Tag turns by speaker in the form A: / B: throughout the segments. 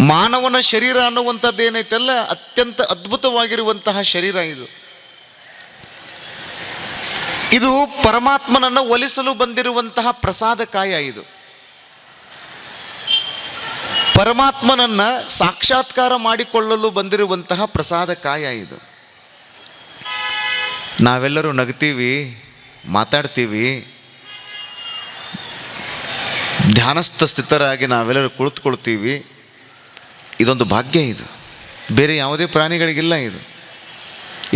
A: ಮಾನವನ ಶರೀರ ಅನ್ನುವಂಥದ್ದು ಏನೈತಲ್ಲ, ಅತ್ಯಂತ ಅದ್ಭುತವಾಗಿರುವಂತಹ ಶರೀರ ಇದು. ಇದು ಪರಮಾತ್ಮನನ್ನು ಒಲಿಸಲು ಬಂದಿರುವಂತಹ ಪ್ರಸಾದಕಾಯ. ಇದು ಪರಮಾತ್ಮನನ್ನ ಸಾಕ್ಷಾತ್ಕಾರ ಮಾಡಿಕೊಳ್ಳಲು ಬಂದಿರುವಂತಹ ಪ್ರಸಾದಕಾಯ. ಇದು ನಾವೆಲ್ಲರೂ ನಗ್ತೀವಿ, ಮಾತಾಡ್ತೀವಿ, ಧ್ಯಾನಸ್ಥ ಸ್ಥಿತರಾಗಿ ನಾವೆಲ್ಲರೂ ಕುಳಿತುಕೊಳ್ತೀವಿ. ಇದೊಂದು ಭಾಗ್ಯ. ಇದು ಬೇರೆ ಯಾವುದೇ ಪ್ರಾಣಿಗಳಿಗಿಲ್ಲ. ಇದು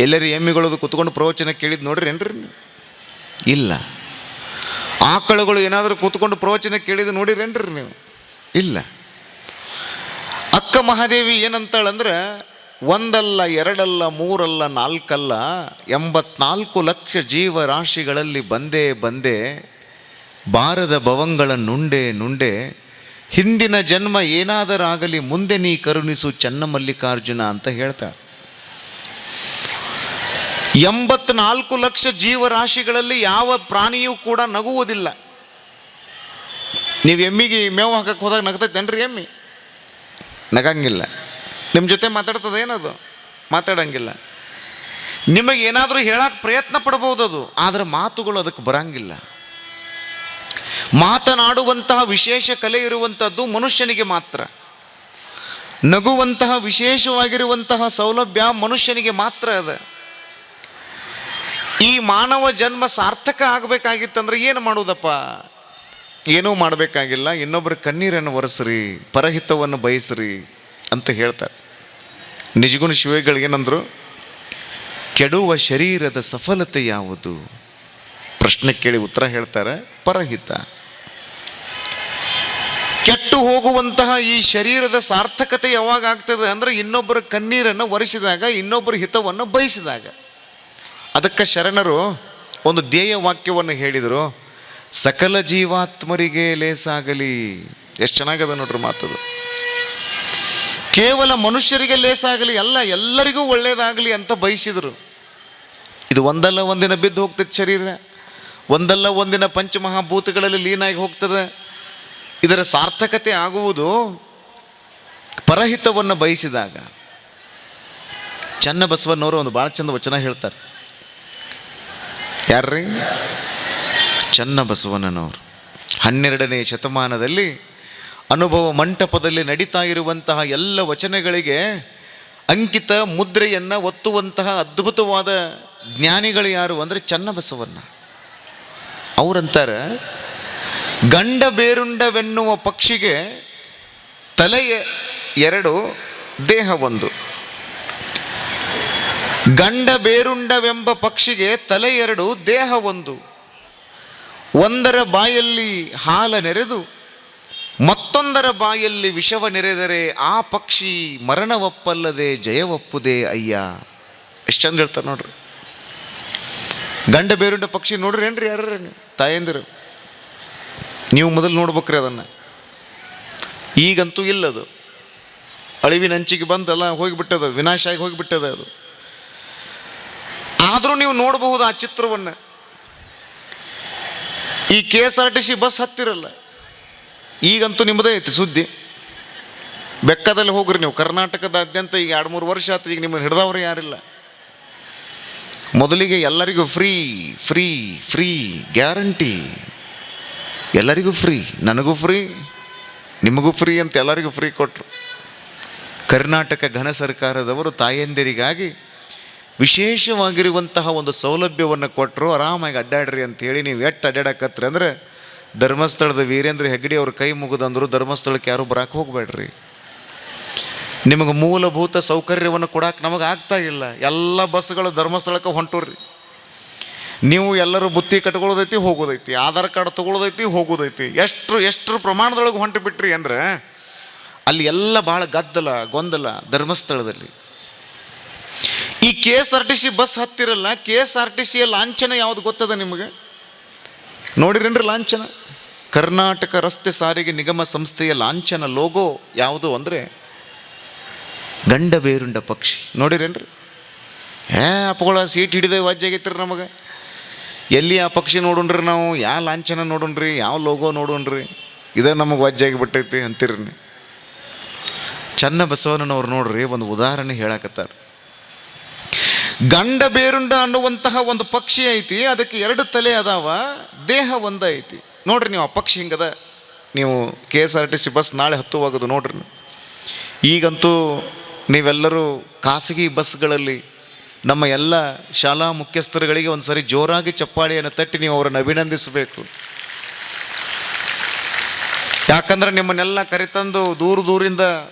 A: ಎಲ್ಲರೂ ಎಮ್ಮಿಗಳದು ಕೂತ್ಕೊಂಡು ಪ್ರವಚನ ಕೇಳಿದ್ದು ನೋಡ್ರಿ ಏನ್ರಿ? ಇಲ್ಲ. ಆಕಳುಗಳು ಏನಾದರೂ ಕೂತ್ಕೊಂಡು ಪ್ರವಚನ ಕೇಳಿದ್ದು ನೋಡಿರೇನ್ರಿ ನೀವು? ಇಲ್ಲ. ಅಕ್ಕ ಮಹಾದೇವಿ ಏನಂತಾಳಂದ್ರೆ, ಒಂದಲ್ಲ, ಎರಡಲ್ಲ, ಮೂರಲ್ಲ, ನಾಲ್ಕಲ್ಲ, 84 ಲಕ್ಷ ಜೀವರಾಶಿಗಳಲ್ಲಿ ಬಂದೇ ಬಂದೆ, ಬಾರದ ಭವಂಗಳ ನುಂಡೆ ನುಂಡೆ, ಹಿಂದಿನ ಜನ್ಮ ಏನಾದರಾಗಲಿ ಮುಂದೆ ನೀ ಕರುಣಿಸು ಚನ್ನಮಲ್ಲಿಕಾರ್ಜುನ ಅಂತ ಹೇಳ್ತಾಳೆ. 84 ಲಕ್ಷ ಜೀವರಾಶಿಗಳಲ್ಲಿ ಯಾವ ಪ್ರಾಣಿಯೂ ಕೂಡ ನಗುವುದಿಲ್ಲ. ನೀವು ಎಮ್ಮಿಗೆ ಮೇವು ಹಾಕಕ್ಕೆ ಹೋದಾಗ ನಗ್ತೈತೇನ್ರಿ? ಎಮ್ಮಿ ನಗಂಗಿಲ್ಲ. ನಿಮ್ಮ ಜೊತೆ ಮಾತಾಡ್ತದೆ ಏನದು? ಮಾತಾಡಂಗಿಲ್ಲ. ನಿಮಗೆ ಏನಾದರೂ ಹೇಳಕ್ಕೆ ಪ್ರಯತ್ನ ಪಡ್ಬೋದು ಅದು, ಆದರೆ ಮಾತುಗಳು ಅದಕ್ಕೆ ಬರಂಗಿಲ್ಲ. ಮಾತನಾಡುವಂತಹ ವಿಶೇಷ ಕಲೆ ಇರುವಂಥದ್ದು ಮನುಷ್ಯನಿಗೆ ಮಾತ್ರ. ನಗುವಂತಹ ವಿಶೇಷವಾಗಿರುವಂತಹ ಸೌಲಭ್ಯ ಮನುಷ್ಯನಿಗೆ ಮಾತ್ರ ಅದ. ಈ ಮಾನವ ಜನ್ಮ ಸಾರ್ಥಕ ಆಗಬೇಕಾಗಿತ್ತಂದ್ರೆ ಏನು ಮಾಡೋದಪ್ಪ? ಏನೂ ಮಾಡಬೇಕಾಗಿಲ್ಲ. ಇನ್ನೊಬ್ಬರ ಕಣ್ಣೀರನ್ನು ಒರೆಸ್ರಿ, ಪರಹಿತವನ್ನು ಬಯಸ್ರಿ ಅಂತ ಹೇಳ್ತಾರೆ. ನಿಜಗುಣ ಶಿವಗಳಿಗೇನಂದ್ರು, ಕೆಡುವ ಶರೀರದ ಸಫಲತೆ ಯಾವುದು? ಪ್ರಶ್ನೆ ಕೇಳಿ ಉತ್ತರ ಹೇಳ್ತಾರೆ, ಪರಹಿತ. ಕೆಟ್ಟು ಹೋಗುವಂತಹ ಈ ಶರೀರದ ಸಾರ್ಥಕತೆ ಯಾವಾಗ ಆಗ್ತದೆ ಅಂದರೆ, ಇನ್ನೊಬ್ಬರ ಕಣ್ಣೀರನ್ನು ಒರೆಸಿದಾಗ, ಇನ್ನೊಬ್ಬರ ಹಿತವನ್ನು ಬಯಸಿದಾಗ. ಅದಕ್ಕೆ ಶರಣರು ಒಂದು ಧ್ಯೇಯ ವಾಕ್ಯವನ್ನು ಹೇಳಿದರು, ಸಕಲ ಜೀವಾತ್ಮರಿಗೆ ಲೇಸಾಗಲಿ. ಎಷ್ಟು ಚೆನ್ನಾಗದ ನೋಡ್ರಿ ಮಾತದು. ಕೇವಲ ಮನುಷ್ಯರಿಗೆ ಲೇಸಾಗಲಿ ಅಲ್ಲ, ಎಲ್ಲರಿಗೂ ಒಳ್ಳೆಯದಾಗಲಿ ಅಂತ ಬಯಸಿದರು. ಇದು ಒಂದಲ್ಲ ಒಂದಿನ ಬಿದ್ದು ಹೋಗ್ತದೆ ಶರೀರ, ಒಂದಲ್ಲ ಒಂದಿನ ಪಂಚಮಹಾಭೂತಗಳಲ್ಲಿ ಲೀನಾಗಿ ಹೋಗ್ತದೆ. ಇದರ ಸಾರ್ಥಕತೆ ಆಗುವುದು ಪರಹಿತವನ್ನು ಬಯಸಿದಾಗ. ಚನ್ನಬಸವಣ್ಣವರು ಒಂದು ಭಾಳ ಚಂದ ವಚನ ಹೇಳ್ತಾರೆ. ಯಾರ್ರೀ? ಚನ್ನಬಸವಣ್ಣನವರು 12ನೇ ಶತಮಾನದಲ್ಲಿ ಅನುಭವ ಮಂಟಪದಲ್ಲಿ ನಡೀತಾ ಇರುವಂತಹ ಎಲ್ಲ ವಚನಗಳಿಗೆ ಅಂಕಿತ ಮುದ್ರೆಯನ್ನು ಒತ್ತುವಂತಹ ಅದ್ಭುತವಾದ ಜ್ಞಾನಿಗಳು ಯಾರು ಅಂದರೆ ಚನ್ನಬಸವಣ್ಣ. ಅವರಂತಾರೆ, ಗಂಡ ಬೇರುಂಡವೆನ್ನುವ ಪಕ್ಷಿಗೆ ತಲೆ 2, ದೇಹ 1. ಗಂಡ ಬೇರುಂಡವೆಂಬ ಪಕ್ಷಿಗೆ ತಲೆ 2, ದೇಹ 1. ಒಂದರ ಬಾಯಲ್ಲಿ ಹಾಲ ನೆರೆದು ಮತ್ತೊಂದರ ಬಾಯಲ್ಲಿ ವಿಷವ ನೆರೆದರೆ ಆ ಪಕ್ಷಿ ಮರಣವಪ್ಪಲ್ಲದೆ ಜಯವಪ್ಪುದೇ ಅಯ್ಯ. ಎಷ್ಟು ಚಂದ ಹೇಳ್ತಾರೆ ನೋಡ್ರಿ. ಗಂಡ ಬೇರುಂಡ ಪಕ್ಷಿ ನೋಡ್ರಿ ಏನ್ರಿ? ಯಾರ್ರಿ ನೀವು ತಾಯಂದಿರು? ನೀವು ಮೊದಲು ನೋಡ್ಬೇಕ್ರಿ ಅದನ್ನು. ಈಗಂತೂ ಇಲ್ಲದು, ಅಳಿವಿನ ಅಂಚಿಗೆ ಬಂದಲ್ಲ, ಹೋಗಿಬಿಟ್ಟದ, ವಿನಾಶ ಆಗಿ ಹೋಗಿಬಿಟ್ಟದ ಅದು. ಆದರೂ ನೀವು ನೋಡಬಹುದು ಆ ಚಿತ್ರವನ್ನು. ಈ KSRTC ಬಸ್ ಹತ್ತಿರಲ್ಲ, ಈಗಂತೂ ನಿಮ್ಮದೇ ಐತಿ ಸುದ್ದಿ. ಬೆಕ್ಕದಲ್ಲಿ ಹೋಗ್ರಿ ನೀವು, ಕರ್ನಾಟಕದಾದ್ಯಂತ ಈಗ 2-3 ವರ್ಷ ಆಯ್ತು, ಈಗ ನಿಮ್ಮನ್ನು ಹಿಡ್ದವ್ರು ಯಾರಿಲ್ಲ. ಮೊದಲಿಗೆ ಎಲ್ಲರಿಗೂ ಫ್ರೀ ಫ್ರೀ ಫ್ರೀ ಗ್ಯಾರಂಟಿ, ಎಲ್ಲರಿಗೂ ಫ್ರೀ, ನನಗೂ ಫ್ರೀ, ನಿಮಗೂ ಫ್ರೀ ಅಂತ ಎಲ್ಲರಿಗೂ ಫ್ರೀ ಕೊಟ್ಟರು. ಕರ್ನಾಟಕ ಘನ ಸರ್ಕಾರದವರು ತಾಯಂದಿರಿಗಾಗಿ ವಿಶೇಷವಾಗಿರುವಂತಹ ಒಂದು ಸೌಲಭ್ಯವನ್ನು ಕೊಟ್ಟರು. ಆರಾಮಾಗಿ ಅಡ್ಡಾಡ್ರಿ ಅಂಥೇಳಿ. ನೀವು ಎಷ್ಟು ಅಡ್ಡಾಡಕತ್ರಿ ಅಂದರೆ, ಧರ್ಮಸ್ಥಳದ ವೀರೇಂದ್ರ ಹೆಗ್ಗಡೆ ಅವ್ರ ಕೈ ಮುಗಿದಂದರು, ಧರ್ಮಸ್ಥಳಕ್ಕೆ ಯಾರೂ ಬರಕ್ಕೆ ಹೋಗಬೇಡ್ರಿ, ನಿಮಗೆ ಮೂಲಭೂತ ಸೌಕರ್ಯವನ್ನು ಕೊಡಕ್ಕೆ ನಮಗೆ ಆಗ್ತಾ ಇಲ್ಲ, ಎಲ್ಲ ಬಸ್ಗಳು ಧರ್ಮಸ್ಥಳಕ್ಕೆ ಹೊಂಟೋರಿ. ನೀವು ಎಲ್ಲರೂ ಬುತ್ತಿ ಕಟ್ಕೊಳ್ಳೋದೈತಿ, ಹೋಗೋದೈತಿ, ಆಧಾರ್ ಕಾರ್ಡ್ ತೊಗೊಳೋದೈತಿ, ಹೋಗೋದೈತಿ. ಎಷ್ಟು ಪ್ರಮಾಣದೊಳಗೆ ಹೊಂಟು ಬಿಟ್ರಿ ಅಂದರೆ ಅಲ್ಲಿ ಎಲ್ಲ ಭಾಳ ಗದ್ದಲ ಗೊಂದಲ ಧರ್ಮಸ್ಥಳದಲ್ಲಿ. ಈ KSRTC ಬಸ್ ಹತ್ತಿರಲ್ಲ, KSRTCಯ ಲಾಂಛನ ಯಾವುದು ಗೊತ್ತದ ನಿಮಗೆ? ನೋಡಿರೇನ್ರಿ ಲಾಂಛನ? ಕರ್ನಾಟಕ ರಸ್ತೆ ಸಾರಿಗೆ ನಿಗಮ ಸಂಸ್ಥೆಯ ಲಾಂಛನ ಲೋಗೋ ಯಾವುದು ಅಂದರೆ ಗಂಡ ಬೇರುಂಡ ಪಕ್ಷಿ. ನೋಡಿರೇನ್ರಿ? ಅಪ್ಪಗಳ ಸೀಟ್ ಹಿಡಿದ ವಾಜ್ಯ ಆಗೈತ್ರಿ ನಮಗೆ. ಎಲ್ಲಿ ಆ ಪಕ್ಷಿ ನೋಡೋಣ್ರಿ ನಾವು, ಯಾವ ಲಾಂಛನ ನೋಡೋಣ್ರಿ, ಯಾವ ಲೋಗೋ ನೋಡೋಣ್ರಿ, ಇದೇ ನಮಗೆ ವಾಜ್ಯ ಆಗಿಬಿಟ್ಟೈತಿ ಅಂತೀರಿ. ಚನ್ನ ಬಸವಣ್ಣನವ್ರು ನೋಡ್ರಿ ಒಂದು ಉದಾಹರಣೆ ಹೇಳಕತ್ತಾರ. ಗಂಡ ಬೇರುಂಡ ಅನ್ನುವಂತಹ ಒಂದು ಪಕ್ಷಿ ಐತಿ, ಅದಕ್ಕೆ 2 ತಲೆ ಅದಾವ, ದೇಹ ಒಂದ ಐತಿ. ನೋಡ್ರಿ ನೀವು ಆ ಪಕ್ಷಿ ಹಿಂಗದ. ನೀವು KSRTC ಬಸ್ ನಾಳೆ ಹತ್ತುವಾಗೋದು ನೋಡ್ರಿ. ಈಗಂತೂ ನೀವೆಲ್ಲರೂ ಖಾಸಗಿ ಬಸ್ಗಳಲ್ಲಿ ನಮ್ಮ ಎಲ್ಲ ಶಾಲಾ ಮುಖ್ಯಸ್ಥರುಗಳಿಗೆ ಒಂದು ಸರಿ ಜೋರಾಗಿ ಚಪ್ಪಾಳಿಯನ್ನು ತಟ್ಟಿ ನೀವು ಅವರನ್ನು ಅಭಿನಂದಿಸಬೇಕು. ಯಾಕಂದ್ರೆ ನಿಮ್ಮನ್ನೆಲ್ಲ ಕರೆತಂದು ದೂರದಿಂದ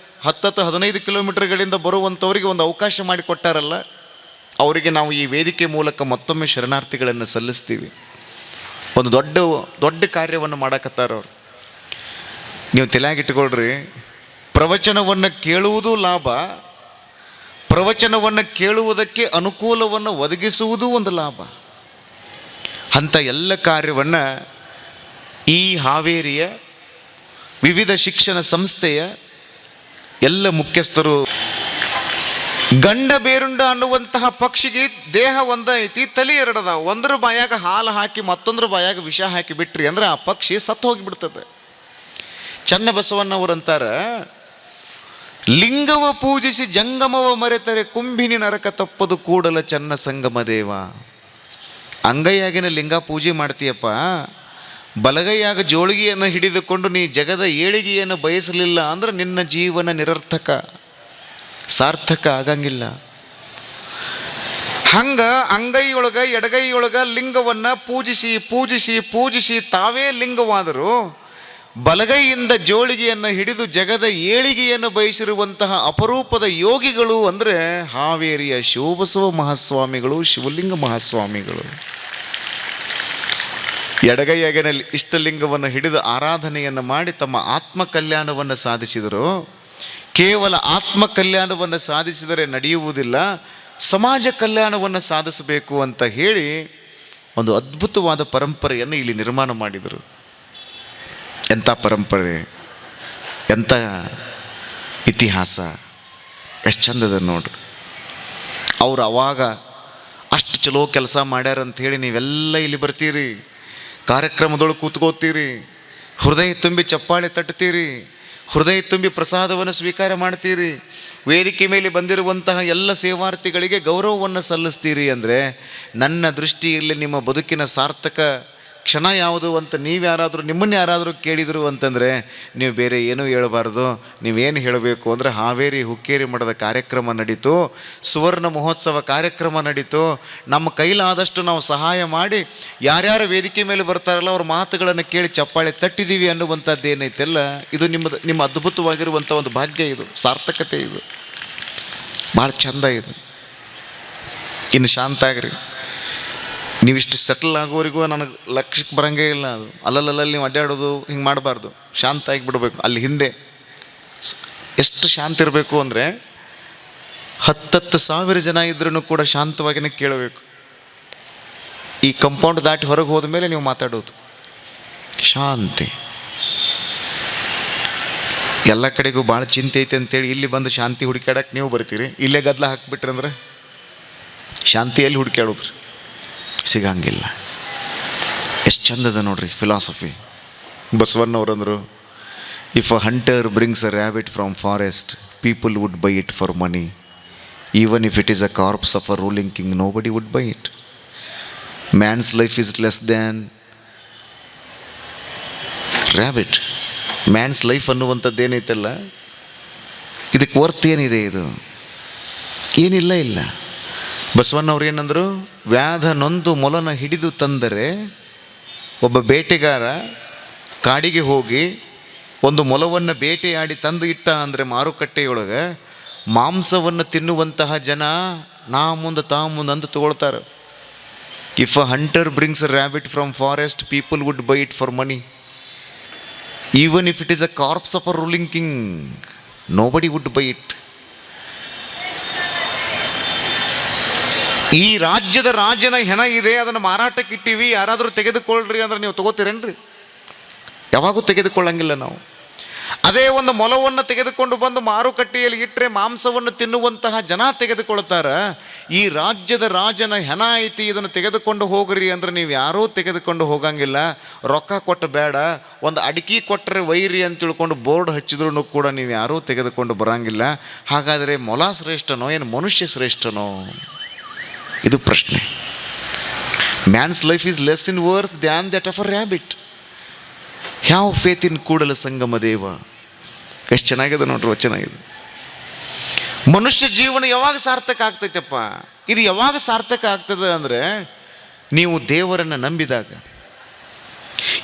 A: 10-15 ಕಿಲೋಮೀಟರ್ಗಳಿಂದ ಬರುವಂಥವರಿಗೆ ಒಂದು ಅವಕಾಶ ಮಾಡಿಕೊಟ್ಟಾರಲ್ಲ, ಅವರಿಗೆ ನಾವು ಈ ವೇದಿಕೆ ಮೂಲಕ ಮತ್ತೊಮ್ಮೆ ಶರಣಾರ್ಥಿಗಳನ್ನು ಸಲ್ಲಿಸ್ತೀವಿ. ಒಂದು ದೊಡ್ಡ ಕಾರ್ಯವನ್ನು ಮಾಡಕತ್ತಾರವ್ರು. ನೀವು ತಲೆಯಾಗಿಟ್ಕೊಳ್ರಿ, ಪ್ರವಚನವನ್ನು ಕೇಳುವುದು ಲಾಭ, ಪ್ರವಚನವನ್ನು ಕೇಳುವುದಕ್ಕೆ ಅನುಕೂಲವನ್ನು ಒದಗಿಸುವುದೂ ಒಂದು ಲಾಭ. ಅಂಥ ಎಲ್ಲ ಕಾರ್ಯವನ್ನು ಈ ಹಾವೇರಿಯ ವಿವಿಧ ಶಿಕ್ಷಣ ಸಂಸ್ಥೆಯ ಎಲ್ಲ ಮುಖ್ಯಸ್ಥರು, ಗಂಡ ಬೇರುಂಡ ಅನ್ನುವಂತಹ ಪಕ್ಷಿಗೆ ದೇಹ ಒಂದ ಐತಿ, ತಲೆ 2 ಅದಾವ. ಒಂದ್ರ ಬಾಯಾಗ ಹಾಲು ಹಾಕಿ ಮತ್ತೊಂದ್ರ ಬಾಯಾಗ ವಿಷ ಹಾಕಿ ಬಿಟ್ರಿ ಅಂದ್ರೆ ಆ ಪಕ್ಷಿ ಸತ್ತು ಹೋಗಿಬಿಡ್ತದೆ. ಚನ್ನ ಬಸವಣ್ಣವರಂತಾರ, ಲಿಂಗವ ಪೂಜಿಸಿ ಜಂಗಮವ ಮರೆತರೆ ಕುಂಭಿನಿ ನರಕ ತಪ್ಪದು ಕೂಡಲ ಚನ್ನ ಸಂಗಮ ದೇವ. ಅಂಗೈಯಾಗಿನ ಲಿಂಗ ಪೂಜೆ ಮಾಡ್ತೀಯಪ್ಪ, ಬಲಗೈಯಾಗ ಜೋಳಿಗೆಯನ್ನು ಹಿಡಿದುಕೊಂಡು ನೀ ಜಗದ ಏಳಿಗೆಯನ್ನು ಬಯಸಲಿಲ್ಲ ಅಂದ್ರೆ ನಿನ್ನ ಜೀವನ ನಿರರ್ಥಕ, ಸಾರ್ಥಕ ಆಗಂಗಿಲ್ಲ. ಹಂಗ ಅಂಗೈಯೊಳಗ ಎಡಗೈಯೊಳಗ ಲಿಂಗವನ್ನು ಪೂಜಿಸಿ ಪೂಜಿಸಿ ಪೂಜಿಸಿ ತಾವೇ ಲಿಂಗವಾದರೂ ಬಲಗೈಯಿಂದ ಜೋಳಿಗೆಯನ್ನು ಹಿಡಿದು ಜಗದ ಏಳಿಗೆಯನ್ನು ಬಯಸಿರುವಂತಹ ಅಪರೂಪದ ಯೋಗಿಗಳು ಅಂದರೆ ಹಾವೇರಿಯ ಶಿವಬಸವ ಮಹಾಸ್ವಾಮಿಗಳು, ಶಿವಲಿಂಗ ಮಹಾಸ್ವಾಮಿಗಳು. ಎಡಗೈಯಾಗಿನ ಇಷ್ಟಲಿಂಗವನ್ನು ಹಿಡಿದು ಆರಾಧನೆಯನ್ನು ಮಾಡಿ ತಮ್ಮ ಆತ್ಮ ಕಲ್ಯಾಣವನ್ನು ಸಾಧಿಸಿದರು. ಕೇವಲ ಆತ್ಮ ಕಲ್ಯಾಣವನ್ನು ಸಾಧಿಸಿದರೆ ನಡೆಯುವುದಿಲ್ಲ, ಸಮಾಜ ಕಲ್ಯಾಣವನ್ನು ಸಾಧಿಸಬೇಕು ಅಂತ ಹೇಳಿ ಒಂದು ಅದ್ಭುತವಾದ ಪರಂಪರೆಯನ್ನು ಇಲ್ಲಿ ನಿರ್ಮಾಣ ಮಾಡಿದರು. ಎಂಥ ಪರಂಪರೆ, ಎಂಥ ಇತಿಹಾಸ, ಎಷ್ಟು ಚಂದದ ನೋಡ್ರಿ. ಅವ್ರು ಅವಾಗ ಅಷ್ಟು ಚಲೋ ಕೆಲಸ ಮಾಡ್ಯಾರಂಥೇಳಿ ನೀವೆಲ್ಲ ಇಲ್ಲಿ ಬರ್ತೀರಿ, ಕಾರ್ಯಕ್ರಮದೊಳಗೆ ಕೂತ್ಕೋತೀರಿ, ಹೃದಯ ತುಂಬಿ ಚಪ್ಪಾಳೆ ತಟ್ತೀರಿ, ಹೃದಯ ತುಂಬಿ ಪ್ರಸಾದವನ್ನು ಸ್ವೀಕಾರ ಮಾಡ್ತೀರಿ, ವೇದಿಕೆ ಮೇಲೆ ಬಂದಿರುವಂತಹ ಎಲ್ಲ ಸೇವಾರ್ಥಿಗಳಿಗೆ ಗೌರವವನ್ನು ಸಲ್ಲಿಸ್ತೀರಿ ಅಂದರೆ ನನ್ನ ದೃಷ್ಟಿಯಲ್ಲಿ ನಿಮ್ಮ ಬದುಕಿನ ಸಾರ್ಥಕ ಕ್ಷಣ ಯಾವುದು ಅಂತ ನಿಮ್ಮನ್ನು ಯಾರಾದರೂ ಕೇಳಿದರು ಅಂತಂದರೆ ನೀವು ಬೇರೆ ಏನೂ ಹೇಳಬಾರ್ದು. ನೀವೇನು ಹೇಳಬೇಕು ಅಂದರೆ ಹಾವೇರಿ ಹುಕ್ಕೇರಿ ಮಠದ ಕಾರ್ಯಕ್ರಮ ನಡೀತು, ಸುವರ್ಣ ಮಹೋತ್ಸವ ಕಾರ್ಯಕ್ರಮ ನಡೀತು, ನಮ್ಮ ಕೈಲಾದಷ್ಟು ನಾವು ಸಹಾಯ ಮಾಡಿ ಯಾರ್ಯಾರು ವೇದಿಕೆ ಮೇಲೆ ಬರ್ತಾರಲ್ಲ ಅವ್ರ ಮಾತುಗಳನ್ನು ಕೇಳಿ ಚಪ್ಪಾಳೆ ತಟ್ಟಿದ್ದೀವಿ ಅನ್ನುವಂಥದ್ದು ಏನೈತೆಲ್ಲ, ಇದು ನಿಮ್ಮ ಅದ್ಭುತವಾಗಿರುವಂಥ ಒಂದು ಭಾಗ್ಯ, ಇದು ಸಾರ್ಥಕತೆ, ಇದು ಭಾಳ ಚಂದ. ಇದು ಇನ್ನು ಶಾಂತ ಆಗ್ರಿ. ನೀವಿಷ್ಟು ಸೆಟಲ್ ಆಗೋವರೆಗೂ ನನಗೆ ಲಕ್ಷ್ಯಕ್ಕೆ ಬರೋಂಗೇ ಇಲ್ಲ. ಅದು ಅಲ್ಲಲ್ಲಿ ನೀವು ಅಡ್ಡಾಡೋದು ಹಿಂಗೆ ಮಾಡಬಾರ್ದು, ಶಾಂತ ಆಗಿ ಬಿಡಬೇಕು. ಅಲ್ಲಿ ಹಿಂದೆ ಎಷ್ಟು ಶಾಂತಿ ಇರಬೇಕು ಅಂದರೆ 10,000 ಜನ ಇದ್ರೂ ಕೂಡ ಶಾಂತವಾಗಿಯೇ ಕೇಳಬೇಕು. ಈ ಕಂಪೌಂಡ್ ದಾಟಿ ಹೊರಗೆ ಹೋದ ಮೇಲೆ ನೀವು ಮಾತಾಡೋದು ಶಾಂತಿ. ಎಲ್ಲ ಕಡೆಗೂ ಭಾಳ ಚಿಂತೆ ಐತೆ ಅಂತೇಳಿ ಇಲ್ಲಿ ಬಂದು ಶಾಂತಿ ಹುಡುಕಾಡಕ್ಕೆ ನೀವು ಬರ್ತೀರಿ, ಇಲ್ಲೇ ಗದ್ದಲ ಹಾಕ್ಬಿಟ್ರಿ ಅಂದ್ರೆ ಶಾಂತಿಯಲ್ಲಿ ಹುಡುಕಾಡೋದ್ರಿ ಸಿಗಂಗಿಲ್ಲ. ಎಷ್ಟು ಚಂದದ ನೋಡ್ರಿ ಫಿಲಾಸಫಿ. ಬಸವಣ್ಣವ್ರಂದರು, if a hunter brings a rabbit from forest people would buy it for money, even if it is a corpse of a ruling king nobody would buy it. Man's life is less than rabbit. Man's life ಅನ್ನುವಂಥದ್ದು ಏನೈತಲ್ಲ, ಇದಕ್ಕೆ worth ಏನಿದೆ? ಇದು ಏನಿಲ್ಲ. ಬಸವಣ್ಣವ್ರು ಏನಂದರು, ವ್ಯಾಧ ನೊಂದು ಮೊಲನ ಹಿಡಿದು ತಂದರೆ, ಒಬ್ಬ ಬೇಟೆಗಾರ ಕಾಡಿಗೆ ಹೋಗಿ ಒಂದು ಮೊಲವನ್ನು ಬೇಟೆಯಾಡಿ ತಂದು ಇಟ್ಟ ಅಂದರೆ ಮಾರುಕಟ್ಟೆಯೊಳಗೆ ಮಾಂಸವನ್ನು ತಿನ್ನುವಂತಹ ಜನ ತಾ ಮುಂದೆ ಅಂದು ತಗೊಳ್ತಾರೆ. If a hunter brings a rabbit from forest people would buy it for money, even if it is a corpse of a ruling king nobody would buy it. ಈ ರಾಜ್ಯದ ರಾಜನ ಹೆಣ ಇದೆ, ಅದನ್ನು ಮಾರಾಟಕ್ಕೆ ಇಟ್ಟಿವಿ, ಯಾರಾದರೂ ತೆಗೆದುಕೊಳ್ಳ್ರಿ ಅಂದ್ರೆ ನೀವು ತಗೋತೀರೇನ್ರಿ? ಯಾವಾಗೂ ತೆಗೆದುಕೊಳ್ಳಂಗಿಲ್ಲ ನಾವು. ಅದೇ ಒಂದು ಮೊಲವನ್ನು ತೆಗೆದುಕೊಂಡು ಬಂದು ಮಾರುಕಟ್ಟೆಯಲ್ಲಿ ಇಟ್ಟರೆ ಮಾಂಸವನ್ನು ತಿನ್ನುವಂತಹ ಜನ ತೆಗೆದುಕೊಳ್ತಾರ. ಈ ರಾಜ್ಯದ ರಾಜನ ಹೆಣ ಐತಿ, ಇದನ್ನು ತೆಗೆದುಕೊಂಡು ಹೋಗ್ರಿ ಅಂದ್ರೆ ನೀವು ಯಾರೂ ತೆಗೆದುಕೊಂಡು ಹೋಗಂಗಿಲ್ಲ. ರೊಕ್ಕ ಕೊಟ್ಟು ಬೇಡ, ಒಂದು ಅಡಿಕೆ ಕೊಟ್ಟರೆ ವೈರಿ ಅಂತ ತಿಳ್ಕೊಂಡು ಬೋರ್ಡ್ ಹಚ್ಚಿದ್ರೂ ಕೂಡ ನೀವು ಯಾರೂ ತೆಗೆದುಕೊಂಡು ಬರಂಗಿಲ್ಲ. ಹಾಗಾದರೆ ಮೊಲ ಶ್ರೇಷ್ಠನೋ ಏನು ಮನುಷ್ಯ ಶ್ರೇಷ್ಠನೋ? ಇದು ಪ್ರಶ್ನೆ. Man's life is less in worth than that of a rabbit. Have faith in Kudala Sangama Deva. ಎಷ್ಟು ಚೆನ್ನಾಗಿದೆ ನೋಡ್ರಿ, ಚೆನ್ನಾಗಿದೆ. ಮನುಷ್ಯ ಜೀವನ ಯಾವಾಗ ಸಾರ್ಥಕ ಆಗ್ತೈತಪ್ಪ? ಇದು ಯಾವಾಗ ಸಾರ್ಥಕ ಆಗ್ತದೆ ಅಂದರೆ ನೀವು ದೇವರನ್ನು ನಂಬಿದಾಗ.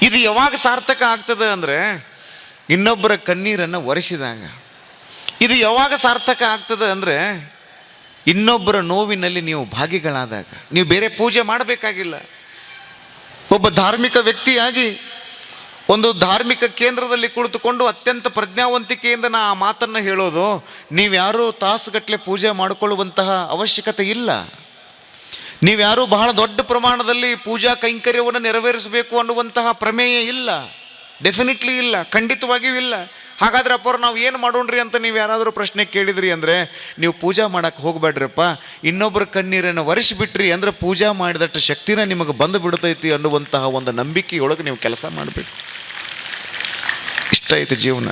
A: ಇದು ಯಾವಾಗ ಸಾರ್ಥಕ ಆಗ್ತದೆ ಅಂದರೆ ಇನ್ನೊಬ್ಬರ ಕಣ್ಣೀರನ್ನು ಒರೆಸಿದಾಗ. ಇದು ಯಾವಾಗ ಸಾರ್ಥಕ ಆಗ್ತದೆ ಅಂದರೆ ಇನ್ನೊಬ್ಬರ ನೋವಿನಲ್ಲಿ ನೀವು ಭಾಗಿಗಳಾದಾಗ. ನೀವು ಬೇರೆ ಪೂಜೆ ಮಾಡಬೇಕಾಗಿಲ್ಲ. ಒಬ್ಬ ಧಾರ್ಮಿಕ ವ್ಯಕ್ತಿಯಾಗಿ ಒಂದು ಧಾರ್ಮಿಕ ಕೇಂದ್ರದಲ್ಲಿ ಕುಳಿತುಕೊಂಡು ಅತ್ಯಂತ ಪ್ರಜ್ಞಾವಂತಿಕೆಯಿಂದ ನಾ ಆ ಮಾತನ್ನು ಹೇಳೋದು, ನೀವ್ಯಾರೂ ತಾಸುಗಟ್ಟಲೆ ಪೂಜೆ ಮಾಡಿಕೊಳ್ಳುವಂತಹ ಅವಶ್ಯಕತೆ ಇಲ್ಲ. ನೀವ್ಯಾರೂ ಬಹಳ ದೊಡ್ಡ ಪ್ರಮಾಣದಲ್ಲಿ ಪೂಜಾ ಕೈಂಕರ್ಯವನ್ನು ನೆರವೇರಿಸಬೇಕು ಅನ್ನುವಂತಹ ಪ್ರಮೇಯ ಇಲ್ಲ. ಡೆಫಿನೆಟ್ಲಿ ಇಲ್ಲ, ಖಂಡಿತವಾಗಿಯೂ ಇಲ್ಲ. ಹಾಗಾದ್ರೆ ಅಪ್ಪರು ನಾವು ಏನು ಮಾಡೋಣ್ರಿ ಅಂತ ನೀವು ಯಾರಾದರೂ ಪ್ರಶ್ನೆ ಕೇಳಿದ್ರಿ ಅಂದರೆ ನೀವು ಪೂಜಾ ಮಾಡೋಕ್ಕೆ ಹೋಗಬೇಡ್ರಪ್ಪ. ಇನ್ನೊಬ್ಬರ ಕಣ್ಣೀರನ್ನು ಒರೆಸಿಬಿಟ್ರಿ ಅಂದರೆ ಪೂಜಾ ಮಾಡಿದಷ್ಟು ಶಕ್ತಿನ ನಿಮಗೆ ಬಂದು ಬಿಡ್ತೈತಿ ಅನ್ನುವಂತಹ ಒಂದು ನಂಬಿಕೆಯೊಳಗೆ ನೀವು ಕೆಲಸ ಮಾಡಬೇಕು. ಇಷ್ಟ ಐತಿ ಜೀವನ.